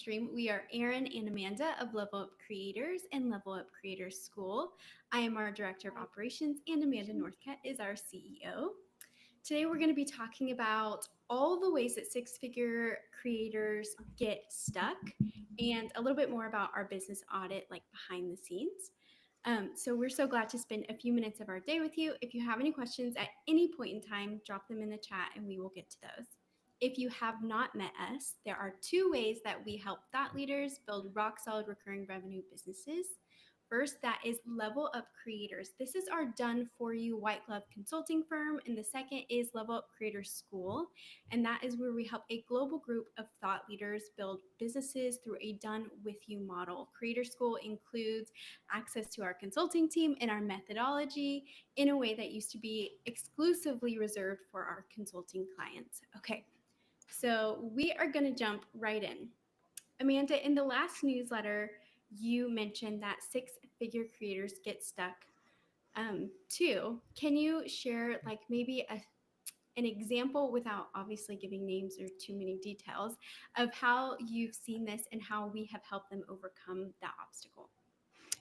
stream. We are Erin and Amanda of Level Up Creators and Level Up Creators School. I am our Director of Operations, and Amanda Northcutt is our CEO. Today, we're going to be talking about all the ways that six-figure creators get stuck and a little bit more about our business audit, like behind the scenes. So we're so glad to spend a few minutes of our day with you. If you have any questions at any point in time, drop them in the chat and we will get to those. If you have not met us, there are two ways that we help thought leaders build rock solid recurring revenue businesses. First, that is Level Up Creators. This is our done for you white glove consulting firm. And the second is Level Up Creators School. And that is where we help a global group of thought leaders build businesses through a done with you model. Creator School includes access to our consulting team and our methodology in a way that used to be exclusively reserved for our consulting clients. Okay, so we are going to jump right in. Amanda, in the last newsletter, you mentioned that six-figure creators get stuck too. Can you share like maybe an example without obviously giving names or too many details of how you've seen this and how we have helped them overcome that obstacle?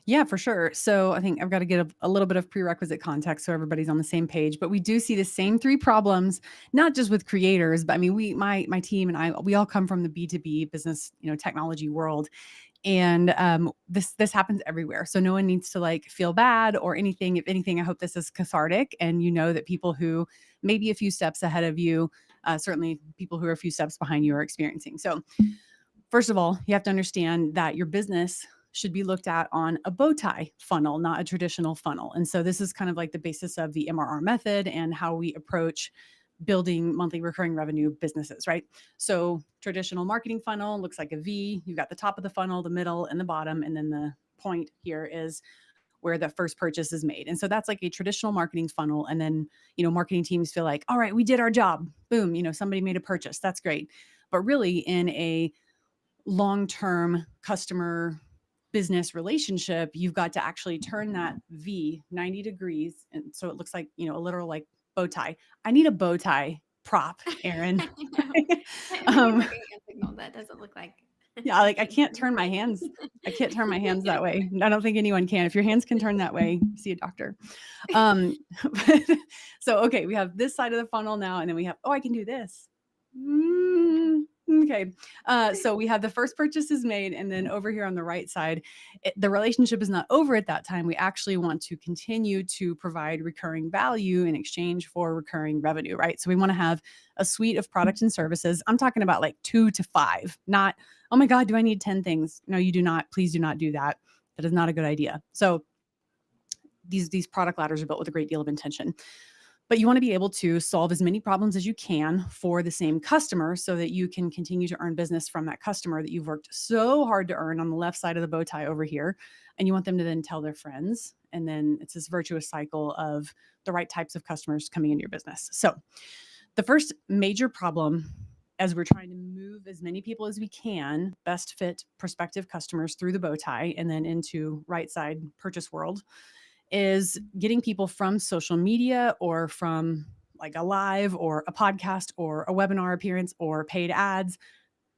Yeah, for sure. So I think I've got to get a little bit of prerequisite context so everybody's on the same page. But we do see the same three problems, not just with creators, but I mean, my team and I, we all come from the B2B business, technology world, and this happens everywhere. So no one needs to like feel bad or anything. If anything, I hope this is cathartic, and you know that people who maybe a few steps ahead of you, certainly people who are a few steps behind you, are experiencing. So first of all, you have to understand that your business should be looked at on a bow tie funnel, not a traditional funnel. And so this is kind of like the basis of the MRR method and how we approach building monthly recurring revenue businesses, right? So traditional marketing funnel looks like a V. You've got the top of the funnel, the middle, and the bottom. And then the point here is where the first purchase is made. And so that's like a traditional marketing funnel. And then, marketing teams feel like, all right, we did our job. Boom, somebody made a purchase. That's great. But really in a long-term customer business relationship, you've got to actually turn that V 90 degrees. And so it looks like, a literal like bow tie. I need a bow tie prop, Erin. I need like a hand signal that doesn't look like yeah, like I can't turn my hands. I can't turn my hands that way. I don't think anyone can. If your hands can turn that way, see a doctor. So, okay, we have this side of the funnel now, and then we have, I can do this. Okay. So we have the first purchase is made, and then over here on the right side, the relationship is not over at that time. We actually want to continue to provide recurring value in exchange for recurring revenue, right? So we want to have a suite of products and services. I'm talking about like 2 to 5, not, oh my God, do I need 10 things? No, you do not. Please do not do that. That is not a good idea. So these product ladders are built with a great deal of intention. But you want to be able to solve as many problems as you can for the same customer so that you can continue to earn business from that customer that you've worked so hard to earn on the left side of the bow tie over here. And you want them to then tell their friends. And then it's this virtuous cycle of the right types of customers coming into your business. So the first major problem, as we're trying to move as many people as we can, best fit prospective customers through the bow tie and then into right side purchase world, is getting people from social media or from like a live or a podcast or a webinar appearance or paid ads,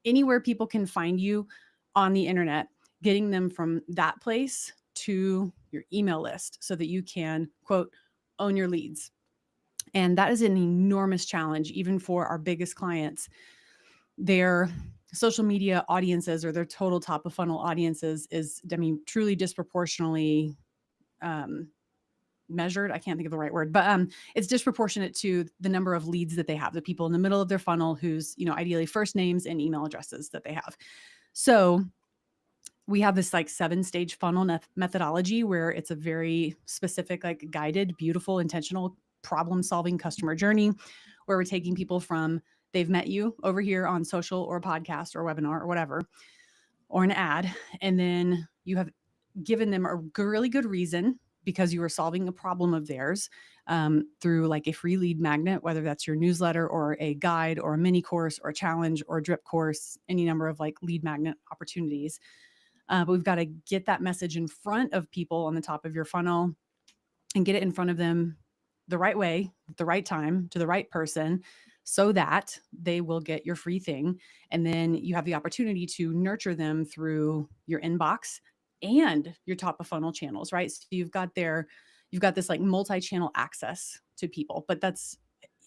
anywhere people can find you on the internet, getting them from that place to your email list so that you can, quote, own your leads. And that is an enormous challenge, even for our biggest clients. Their social media audiences or their total top of funnel audiences is, truly disproportionately measured. I can't think of the right word, but it's disproportionate to the number of leads that they have, the people in the middle of their funnel whose, ideally first names and email addresses that they have. So we have this like 7-stage funnel methodology where it's a very specific, like guided, beautiful, intentional problem-solving customer journey where we're taking people from they've met you over here on social or podcast or webinar or whatever, or an ad. And then you have given them a really good reason because you are solving a problem of theirs through like a free lead magnet, whether that's your newsletter or a guide or a mini course or a challenge or a drip course, any number of like lead magnet opportunities. But we've got to get that message in front of people on the top of your funnel and get it in front of them the right way, at the right time, to the right person, so that they will get your free thing. And then you have the opportunity to nurture them through your inbox and your top of funnel channels, right? So you've got this like multi-channel access to people, but that's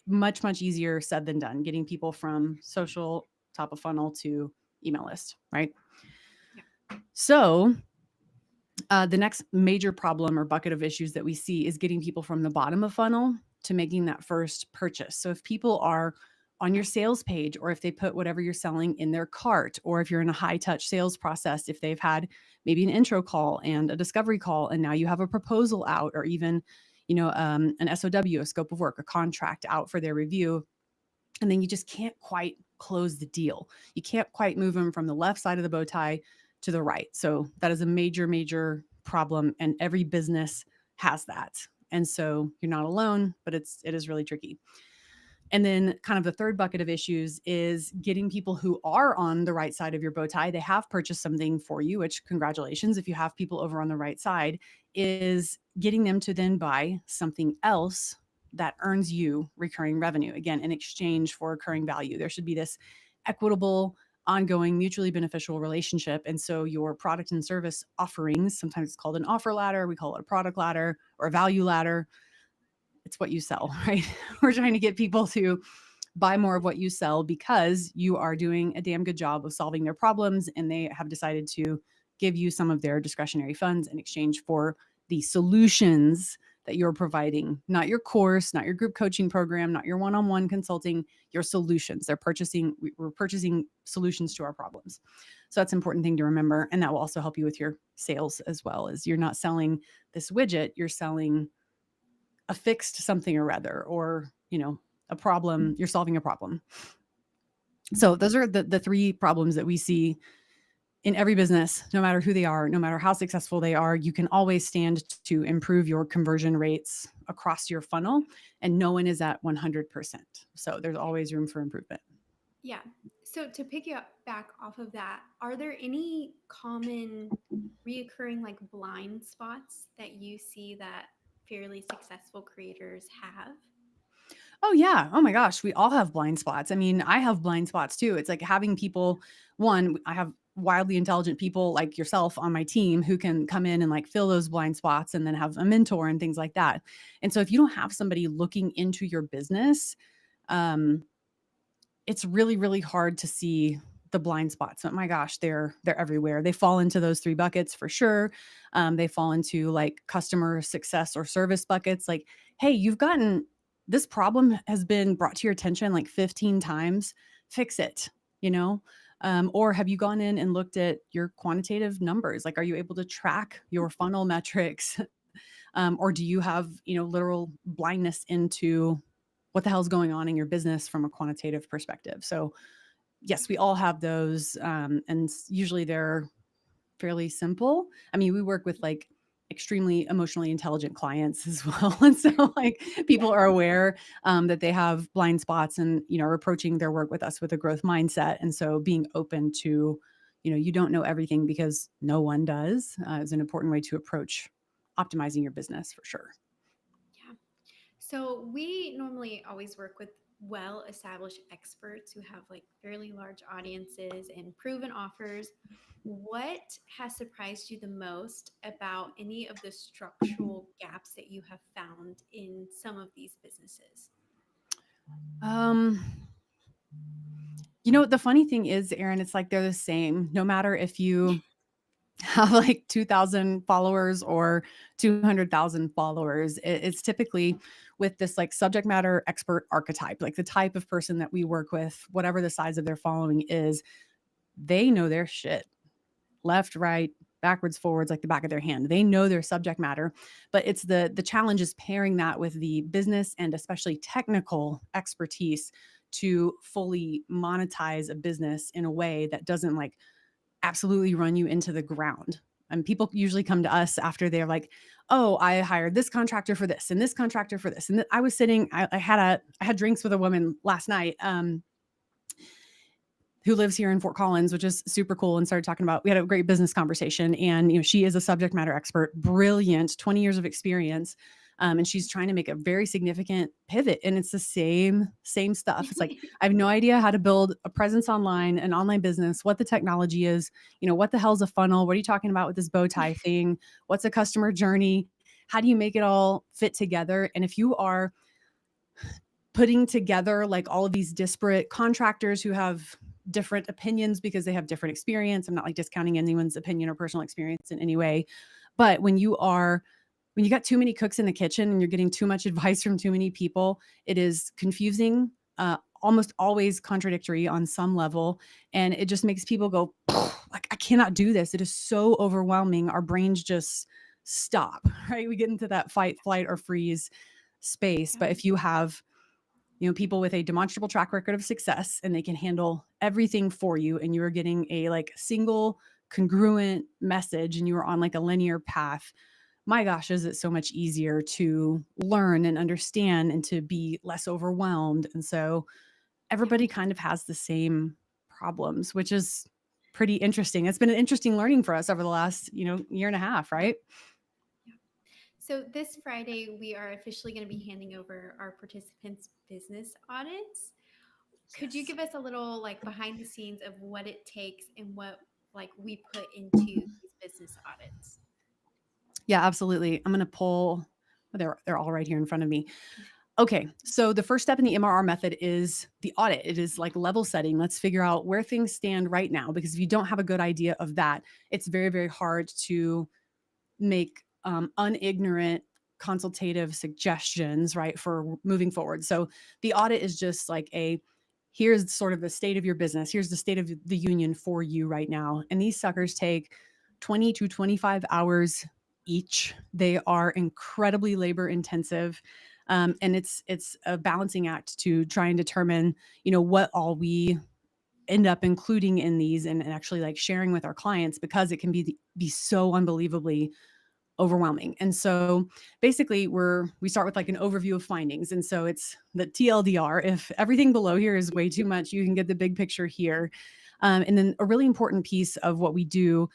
much, much easier said than done, getting people from social top of funnel to email list, right? Yeah. So the next major problem or bucket of issues that we see is getting people from the bottom of funnel to making that first purchase. So if people are on your sales page, or if they put whatever you're selling in their cart, or if you're in a high touch sales process, if they've had maybe an intro call and a discovery call, and now you have a proposal out, or even, an SOW, a scope of work, a contract out for their review, and then you just can't quite close the deal. You can't quite move them from the left side of the bow tie to the right. So that is a major, major problem, and every business has that. And so you're not alone, but it is really tricky. And then kind of the third bucket of issues is getting people who are on the right side of your bow tie. They have purchased something for you, which congratulations, if you have people over on the right side, is getting them to then buy something else that earns you recurring revenue, again, in exchange for recurring value. There should be this equitable, ongoing, mutually beneficial relationship. And so your product and service offerings, sometimes it's called an offer ladder, we call it a product ladder or a value ladder. It's what you sell, right? We're trying to get people to buy more of what you sell because you are doing a damn good job of solving their problems, and they have decided to give you some of their discretionary funds in exchange for the solutions that you're providing, not your course, not your group coaching program, not your one-on-one consulting, your solutions. We're purchasing solutions to our problems. So that's an important thing to remember. And that will also help you with your sales as well, as you're not selling this widget, you're selling a fixed something or other, or, a problem, you're solving a problem. So those are the three problems that we see in every business, no matter who they are, no matter how successful they are. You can always stand to improve your conversion rates across your funnel, and no one is at 100%. So there's always room for improvement. Yeah. So to pick you up back off of that, are there any common reoccurring like blind spots that you see that fairly successful creators have? Oh yeah. Oh my gosh. We all have blind spots. I mean, I have blind spots too. It's like having people, I have wildly intelligent people like yourself on my team who can come in and like fill those blind spots, and then have a mentor and things like that. And so if you don't have somebody looking into your business, it's really, really hard to see the blind spots. But my gosh, they're everywhere. They fall into those three buckets for sure. They fall into like customer success or service buckets. Like, hey, this problem has been brought to your attention like 15 times. Fix it, you know? Or have you gone in and looked at your quantitative numbers? Like, are you able to track your funnel metrics? Or do you have, literal blindness into what the hell's going on in your business from a quantitative perspective? So yes, we all have those. And usually they're fairly simple. I mean, we work with like extremely emotionally intelligent clients as well. And so like people are aware that they have blind spots, and, are approaching their work with us with a growth mindset. And so being open to, you don't know everything, because no one does, is an important way to approach optimizing your business for sure. Yeah. So we normally always work with well-established experts who have like fairly large audiences and proven offers. What has surprised you the most about any of the structural gaps that you have found in some of these businesses? The funny thing is, Erin, it's like they're the same, no matter if you have like 2,000 followers or 200,000 followers. It's typically with this like subject matter expert archetype, like the type of person that we work with, whatever the size of their following is, they know their shit left, right, backwards, forwards, like the back of their hand. They know their subject matter, but it's the challenge is pairing that with the business and especially technical expertise to fully monetize a business in a way that doesn't like absolutely run you into the ground. And people usually come to us after they're like, "Oh, I hired this contractor for this and this contractor for this." And I was sitting, I had drinks with a woman last night, who lives here in Fort Collins, which is super cool, and started talking about, we had a great business conversation. And, she is a subject matter expert, brilliant, 20 years of experience. And she's trying to make a very significant pivot, and it's the same stuff. It's like, I have no idea how to build a presence online, an online business, what the technology is, what the hell's a funnel? What are you talking about with this bow tie thing? What's a customer journey? How do you make it all fit together? And if you are putting together like all of these disparate contractors who have different opinions because they have different experience, I'm not like discounting anyone's opinion or personal experience in any way, but when you got too many cooks in the kitchen and you're getting too much advice from too many people, it is confusing, almost always contradictory on some level. And it just makes people go, like, I cannot do this. It is so overwhelming. Our brains just stop, right? We get into that fight, flight, or freeze space. But if you have, people with a demonstrable track record of success and they can handle everything for you, and you are getting a like single congruent message and you are on like a linear path, my gosh, is it so much easier to learn and understand and to be less overwhelmed. And so everybody kind of has the same problems, which is pretty interesting. It's been an interesting learning for us over the last, year and a half, right? So this Friday, we are officially going to be handing over our participants' business audits. Could you Yes. give us a little like behind the scenes of what it takes and what like we put into these business audits? Yeah, absolutely. I'm going to pull, they're all right here in front of me. Okay, so the first step in the MRR method is the audit. It is like level setting. Let's figure out where things stand right now, because if you don't have a good idea of that, it's very, very hard to make unignorant consultative suggestions, right, for moving forward. So the audit is just like here's sort of the state of your business. Here's the state of the union for you right now. And these suckers take 20 to 25 hours each. They are incredibly labor intensive. And it's a balancing act to try and determine, what all we end up including in these, and actually like sharing with our clients, because it can be so unbelievably overwhelming. And so basically we start with like an overview of findings. And so it's the TLDR. If everything below here is way too much, you can get the big picture here. And then a really important piece of what we do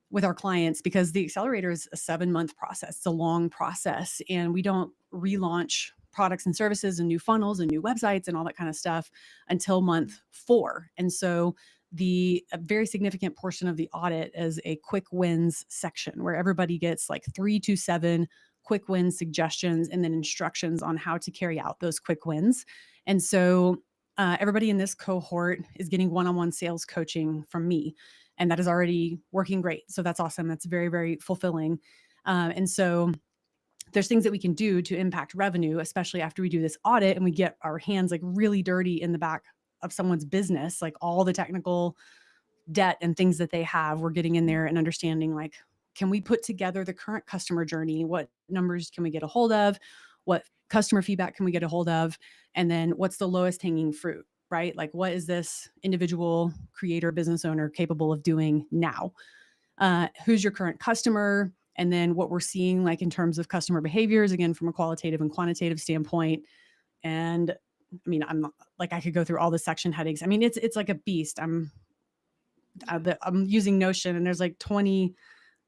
with our clients, because the accelerator is a 7-month process. It's a long process, and we don't relaunch products and services and new funnels and new websites and all that kind of stuff until month 4. And so a very significant portion of the audit is a quick wins section where everybody gets like 3 to 7 quick win suggestions and then instructions on how to carry out those quick wins. And so everybody in this cohort is getting one-on-one sales coaching from me, and that is already working great. So that's awesome. That's very, very fulfilling. And so there's things that we can do to impact revenue, especially after we do this audit and we get our hands like really dirty in the back of someone's business, like all the technical debt and things that they have. We're getting in there and understanding, like, can we put together the current customer journey? What numbers can we get a hold of? What customer feedback can we get a hold of? And then what's the lowest hanging fruit, right? Like, what is this individual creator, business owner capable of doing now? Who's your current customer? And then what we're seeing, like in terms of customer behaviors, again, from a qualitative and quantitative standpoint. And I mean, I'm like, I could go through all the section headings. I mean, it's like a beast. I'm using Notion, and there's like 20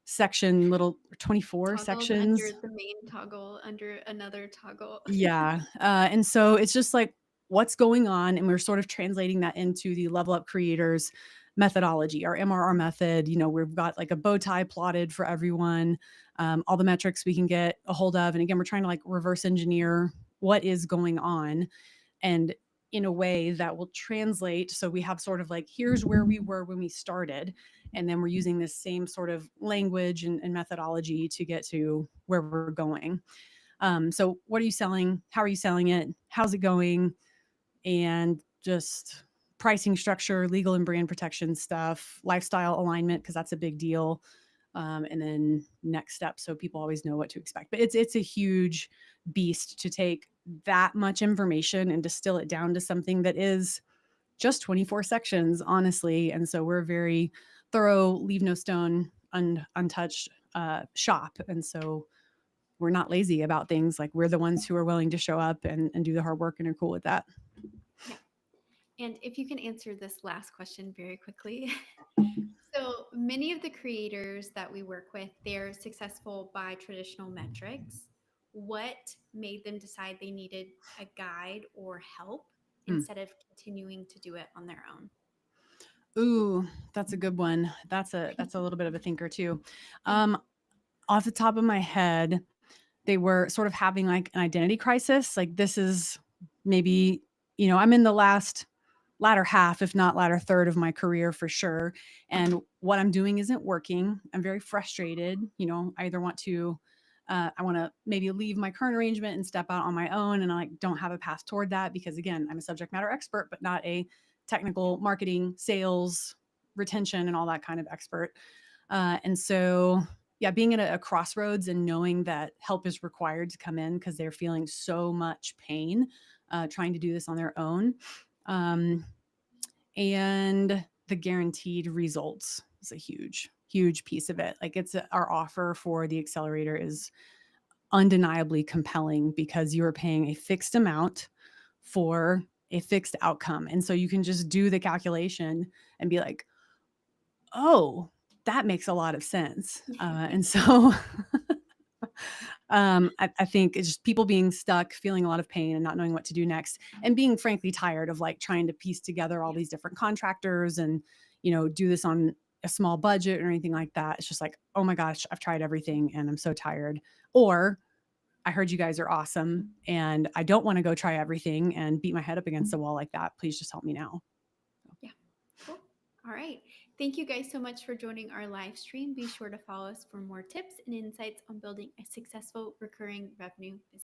section little 24 Toggles sections. under the main toggle, under another toggle. Yeah. And so it's just like what's going on. And we're sort of translating that into the Level Up Creators methodology, our MRR method. We've got like a bow tie plotted for everyone, all the metrics we can get a hold of. And again, we're trying to like reverse engineer what is going on, and in a way that will translate. So we have sort of like, here's where we were when we started. And then we're using this same sort of language and methodology to get to where we're going. So what are you selling? How are you selling it? How's it going? And just pricing structure, legal and brand protection stuff, lifestyle alignment, because that's a big deal. And then next step, so people always know what to expect. But it's a huge beast to take that much information and distill it down to something that is just 24 sections, honestly. And so we're a very thorough, leave no stone untouched shop. And so we're not lazy about things. Like, we're the ones who are willing to show up and do the hard work and are cool with that. Yeah. And if you can answer this last question very quickly. So many of the creators that we work with, they're successful by traditional metrics. what made them decide they needed a guide or help Hmm. instead of continuing to do it on their own? Ooh, that's a good one. That's a little bit of a thinker too. Um, Off the top of my head, they were sort of having like an identity crisis. Like this is maybe, I'm in the latter half, if not latter third of my career for sure. And what I'm doing isn't working. I'm very frustrated. I either I want to maybe leave my current arrangement and step out on my own. And I like don't have a path toward that because again, I'm a subject matter expert, but not a technical marketing, sales, retention, and all that kind of expert. And so, yeah, being at a crossroads and knowing that help is required to come in because they're feeling so much pain trying to do this on their own. Um, and the guaranteed results is a huge, huge piece of it. Like our offer for the accelerator is undeniably compelling because you are paying a fixed amount for a fixed outcome. And so you can just do the calculation and be like, oh, that makes a lot of sense. And so I think it's just people being stuck, feeling a lot of pain and not knowing what to do next, and being frankly tired of like trying to piece together all Yeah. these different contractors and, do this on a small budget or anything like that. It's just like, oh my gosh, I've tried everything and I'm so tired. Or I heard you guys are awesome and I don't want to go try everything and beat my head up against the wall like that. Please just help me now. Yeah. Cool. All right. Thank you guys so much for joining our live stream. Be sure to follow us for more tips and insights on building a successful recurring revenue business.